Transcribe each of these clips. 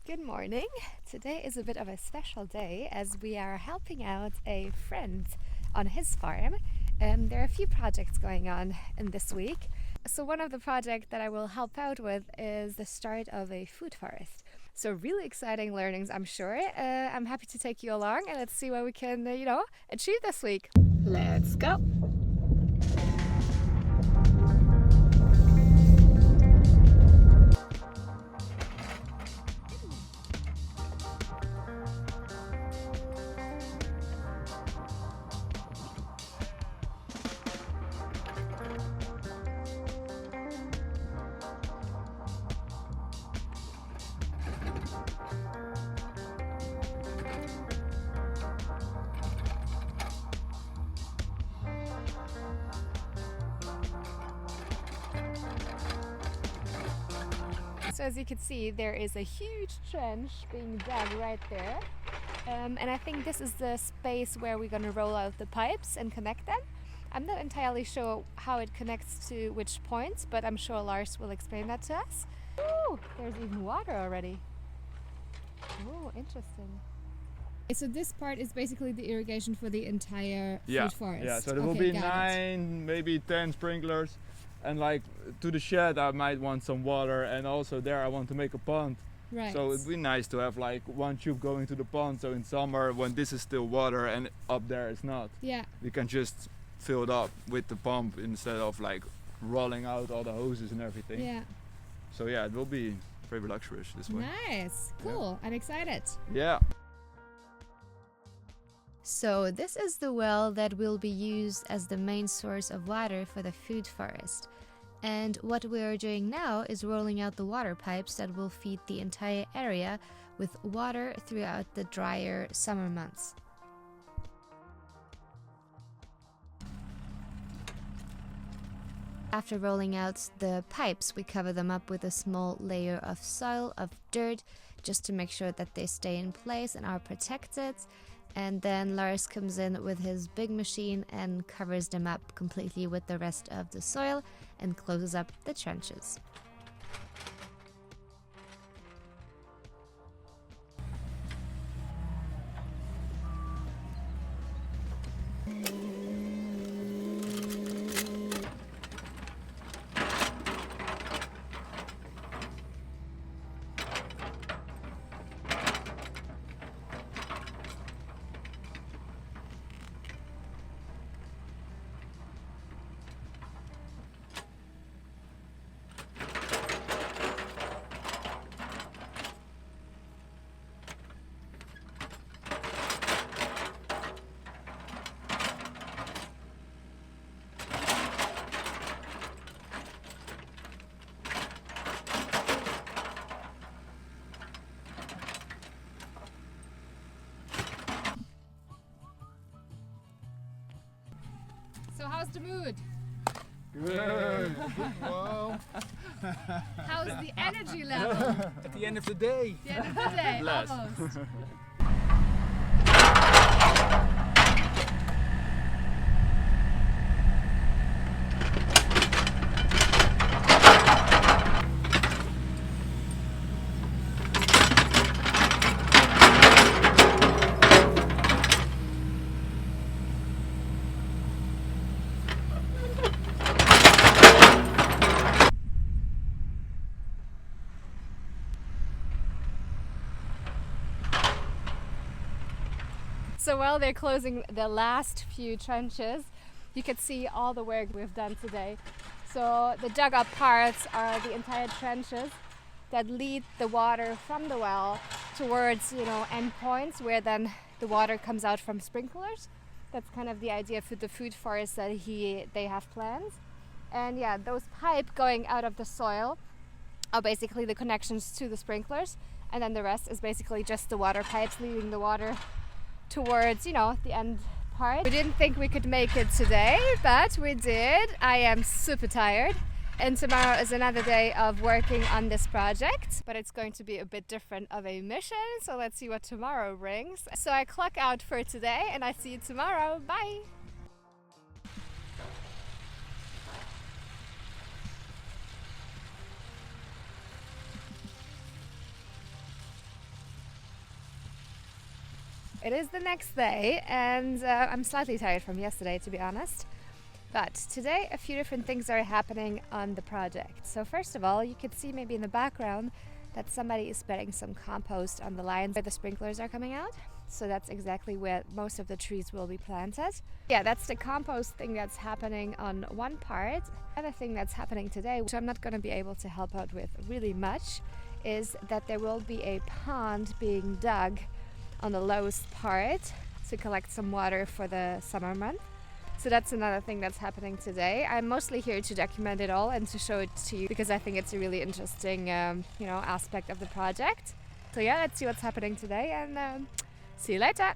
Good morning. Today is a bit of a special day as we are helping out a friend on his farm. There are a few projects going on in this week. So one of the projects that I will help out with is the start of a food forest. So really exciting learnings, I'm sure. I'm happy to take you along and let's see what we can, achieve this week. Let's go. So as you can see, there is a huge trench being dug right there. And I think this is the space where we're going to roll out the pipes and connect them. I'm not entirely sure how it connects to which points, but I'm sure Lars will explain that to us. Ooh, there's even water already. Oh, interesting. So this part is basically the irrigation for the entire food forest? Yeah, so there will be 9, maybe 10 sprinklers. And like to the shed I might want some water, and also there I want to make a pond. Right. So it'd be nice to have like one tube going to the pond, so in summer when this is still water and up there it's not, we can just fill it up with the pump instead of like rolling out all the hoses and everything. Yeah. So yeah, it will be very luxurious this way. Nice, cool, I'm excited. Yeah. So this is the well that will be used as the main source of water for the food forest. And what we are doing now is rolling out the water pipes that will feed the entire area with water throughout the drier summer months. After rolling out the pipes, we cover them up with a small layer of soil, of dirt, just to make sure that they stay in place and are protected. And then Lars comes in with his big machine and covers them up completely with the rest of the soil and closes up the trenches. So how's the mood? Good. Well, How's the energy level? at the end of the day. The end of the day, Bless. almost. So while they're closing the last few trenches, you can see all the work we've done today. So the dug up parts are the entire trenches that lead the water from the well towards, endpoints where then the water comes out from sprinklers. That's kind of the idea for the food forest that they have planned. And yeah, those pipes going out of the soil are basically the connections to the sprinklers, and then the rest is basically just the water pipes leading the water towards, the end part. We didn't think we could make it today, but we did. I am super tired. And tomorrow is another day of working on this project, but it's going to be a bit different of a mission, so let's see what tomorrow brings. So I clock out for today and I see you tomorrow. Bye! it is the next day, and I'm slightly tired from yesterday, to be honest. But today a few different things are happening on the project. So first of all, you can see maybe in the background that somebody is spreading some compost on the lines where the sprinklers are coming out. So that's exactly where most of the trees will be planted. Yeah, that's the compost thing that's happening on one part. Another thing that's happening today, which I'm not going to be able to help out with really much, is that there will be a pond being dug on the lowest part to collect some water for the summer month. So that's another thing that's happening today. I'm mostly here to document it all and to show it to you because I think it's a really interesting aspect of the project. So yeah, let's see what's happening today, and see you later.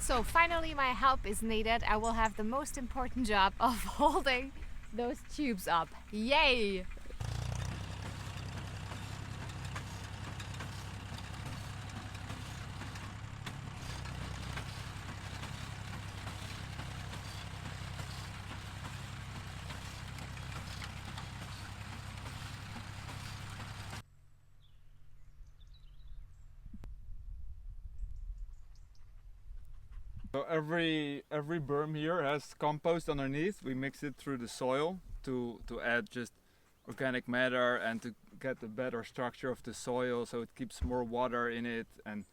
So finally my help is needed. I will have the most important job of holding those tubes up. Yay! So every berm here has compost underneath. We mix it through the soil to add just organic matter and to get the better structure of the soil, so it keeps more water in it, and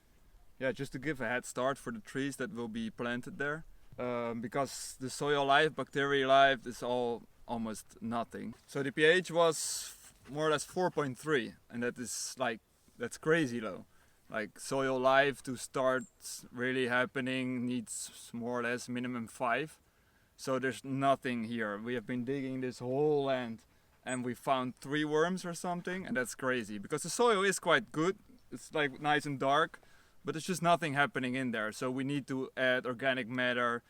yeah, just to give a head start for the trees that will be planted there. Because the soil life, bacteria life is all almost nothing. So the pH was more or less 4.3, and that's crazy low. Like soil life to start really happening needs more or less minimum 5. So there's nothing here. We have been digging this whole land and we found 3 worms or something, and that's crazy because the soil is quite good. It's like nice and dark, but there's just nothing happening in there. So we need to add organic matter.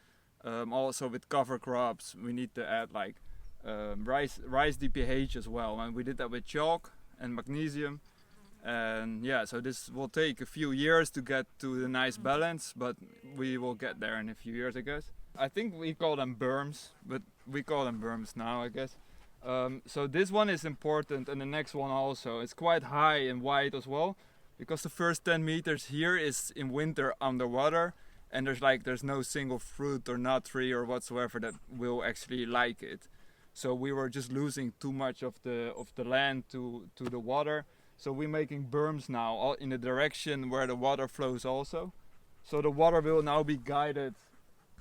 Also with cover crops, we need to add like rise the pH as well, and we did that with chalk and magnesium. And yeah, so this will take a few years to get to the nice balance, but we will get there in a few years, I guess. I think we call them berms, but we call them berms now, I guess. So this one is important, and the next one also. It's quite high and wide as well, because the first 10 meters here is in winter underwater, and there's no single fruit or nut tree or whatsoever that will actually like it. So we were just losing too much of the land to the water. So we're making berms now all in the direction where the water flows also. So the water will now be guided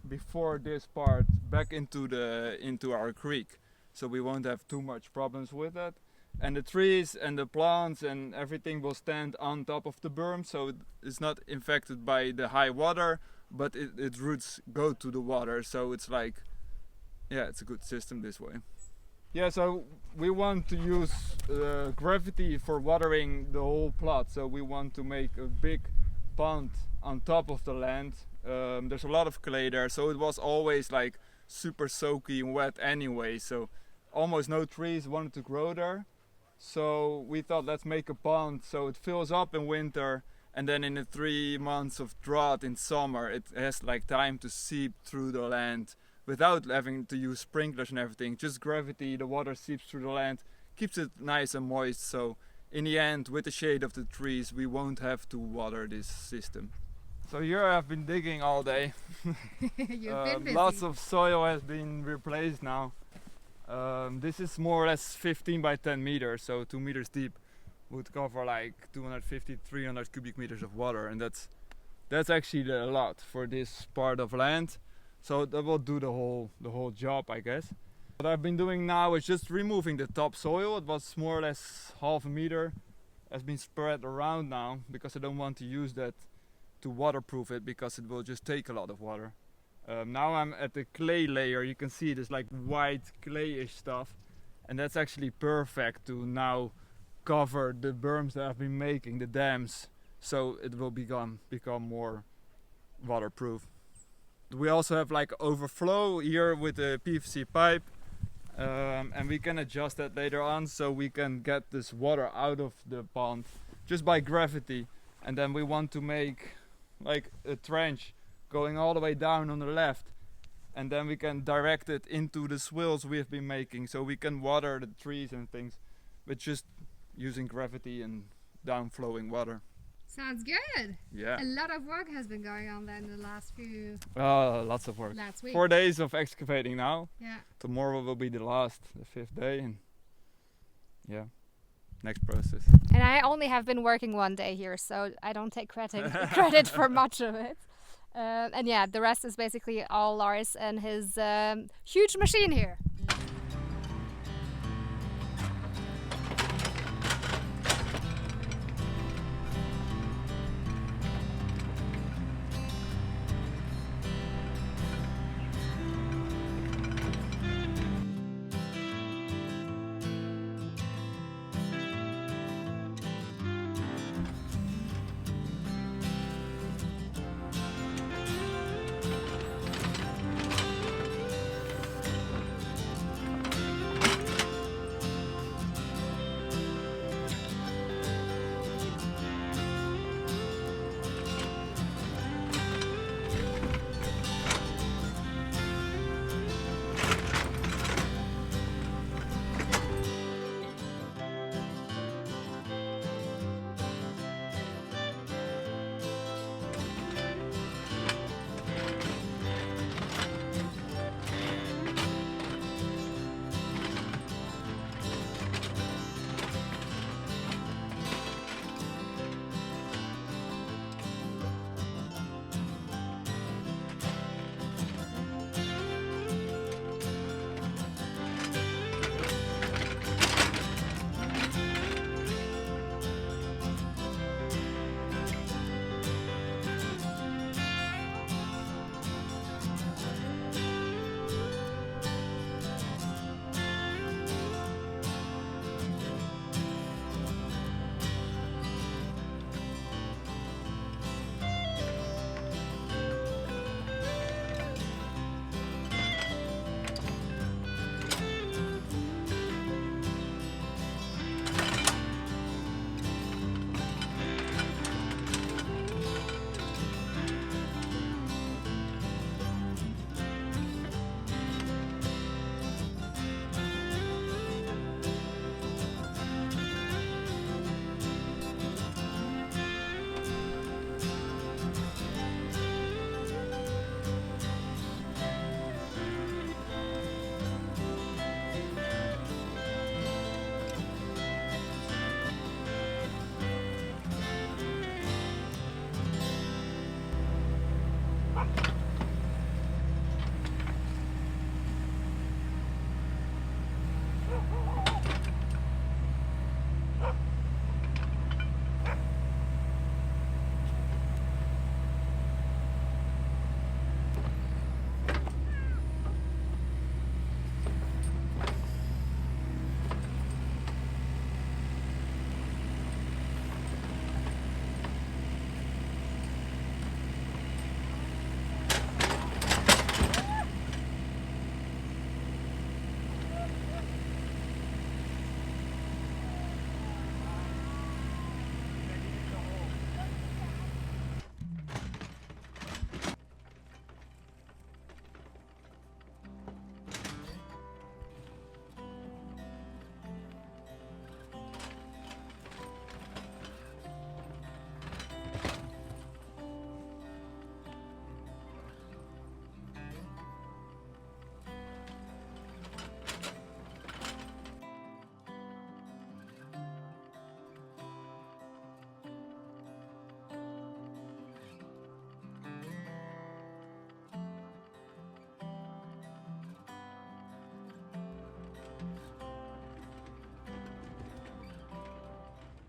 before this part back into our creek. So we won't have too much problems with that. And the trees and the plants and everything will stand on top of the berm, so it's not infected by the high water, but its roots go to the water. So it's like, yeah, it's a good system this way. Yeah, so we want to use gravity for watering the whole plot. So we want to make a big pond on top of the land. There's a lot of clay there, so it was always like super soaky and wet anyway. So almost no trees wanted to grow there. So we thought, let's make a pond so it fills up in winter, and then in the 3 months of drought in summer, it has like time to seep through the land without having to use sprinklers and everything. Just gravity, the water seeps through the land, keeps it nice and moist. So in the end, with the shade of the trees, we won't have to water this system. So here I've been digging all day. You've been busy. Lots of soil has been replaced now. This is more or less 15 by 10 meters, so 2 meters deep would cover like 250, 300 cubic meters of water, and that's actually a lot for this part of land. So that will do the whole job, I guess. What I've been doing now is just removing the topsoil. It was more or less half a meter, has been spread around now because I don't want to use that to waterproof it because it will just take a lot of water. Now I'm at the clay layer. You can see this like white clayish stuff, and that's actually perfect to now cover the berms that I've been making, the dams, so it will become more waterproof. We also have like overflow here with the PVC pipe, and we can adjust that later on so we can get this water out of the pond just by gravity. And then we want to make like a trench going all the way down on the left, and then we can direct it into the swills we have been making, so we can water the trees and things with just using gravity and downflowing water. Sounds good. Yeah. A lot of work has been going on then in the last few... Lots of work. Last week. 4 days of excavating now. Yeah. Tomorrow will be the 5th day, and yeah, next process. And I only have been working 1 day here, so I don't take credit for much of it. And yeah, the rest is basically all Lars and his huge machine here.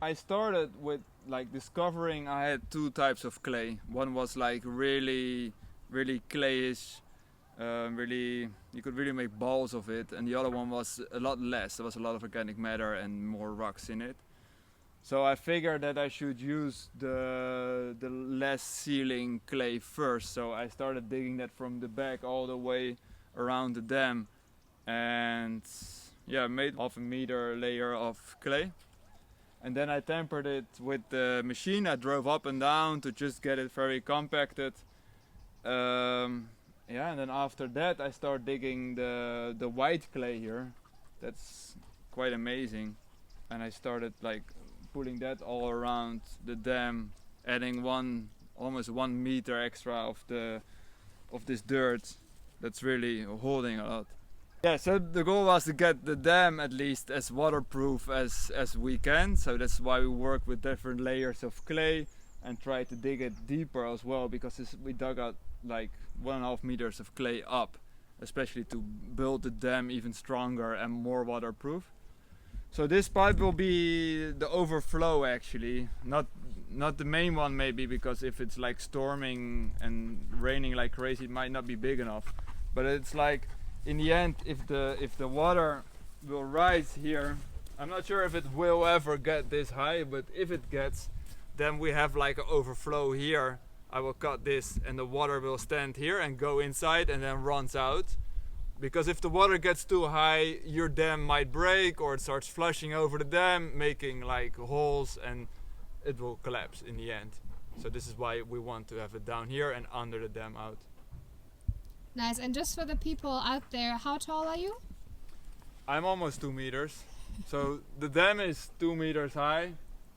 I started with like discovering I had two types of clay. One was like really clayish, really you could really make balls of it, and the other one was a lot less. There was a lot of organic matter and more rocks in it. So I figured that I should use the less sealing clay first. So I started digging that from the back all the way around the dam, and yeah, made 1/2 meter layer of clay. And then I tempered it with the machine. I drove up and down to just get it very compacted. Yeah, and then after that I started digging the white clay here. That's quite amazing. And I started like pulling that all around the dam, adding almost 1 meter extra of this dirt. That's really holding a lot. Yeah, so the goal was to get the dam at least as waterproof as we can. So that's why we work with different layers of clay and try to dig it deeper as well, because we dug out like 1.5 meters of clay up, especially to build the dam even stronger and more waterproof. So this pipe will be the overflow actually, not the main one maybe, because if it's like storming and raining like crazy it might not be big enough. But it's like in the end, if the water will rise here, I'm not sure if it will ever get this high, but if it gets, then we have like an overflow here. I will cut this and the water will stand here and go inside and then runs out. Because if the water gets too high, your dam might break or it starts flushing over the dam, making like holes, and it will collapse in the end. So this is why we want to have it down here and under the dam out. Nice. And just for the people out there, how tall are you? I'm almost 2 meters. So the dam is 2 meters high,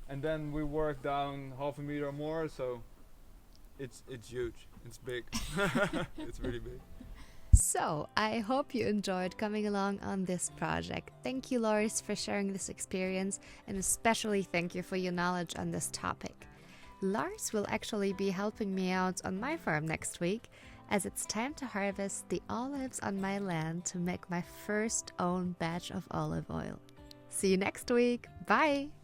and then we work down 1/2 meter more, so it's huge. It's big. It's really big. So, I hope you enjoyed coming along on this project. Thank you, Loris, for sharing this experience, and especially thank you for your knowledge on this topic. Lars will actually be helping me out on my farm next week, as it's time to harvest the olives on my land to make my first own batch of olive oil. See you next week. Bye!